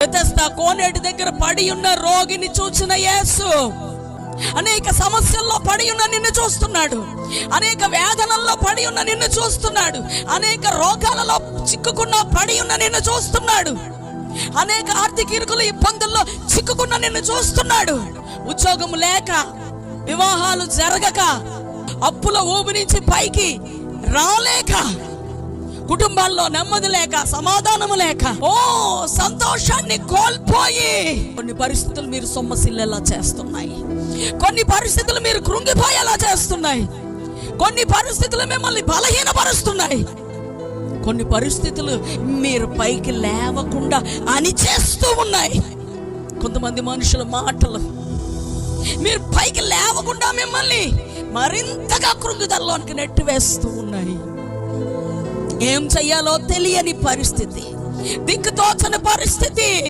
Bethesda కోనేటి దగ్గర పడి ఉన్న రోగిని చూసిన యేసు అనేక సమస్యల్లో పడి ఉన్న నిన్ను చూస్తున్నాడు, అనేక వేదనల్లో పడి ఉన్న నిన్ను చూస్తున్నాడు, అనేక రోగాలలో చిక్కుకున్న పడి ఉన్న నిన్ను చూస్తున్నాడు, అనేక ఆర్థిక ఇరుకుల ఇబ్బందుల్లో చిక్కుకున్న నిన్ను చూస్తున్నాడు. ఉద్యోగం లేక, వివాహాలు జరగక, అప్పుల ఊబి నుంచి పైకి రాలేక, కుటుంబాల్లో నెమ్మది లేక, సమాధానము లేక, సంతోషాన్ని కోల్పోయి కొన్ని పరిస్థితులు మీరు సొమ్మసిల్లేలా చేస్తున్నాయి, కొన్ని పరిస్థితులు మీరు కృంగిపోయేలా చేస్తున్నాయి, కొన్ని పరిస్థితులు మిమ్మల్ని బలహీనపరుస్తున్నాయి, కొన్ని పరిస్థితులు మీరు పైకి లేవకుండా అణిచేస్తూ ఉన్నాయి. కొంతమంది మనుషుల మాటలు మీరు పైకి లేవకుండా మిమ్మల్ని మరింతగా కృంగుదలలోనికి నెట్టివేస్తూ ఉన్నాయి. ఏం చెయ్యాలో తెలియని పరిస్థితి, దిక్కుతోచని పరిస్థితి.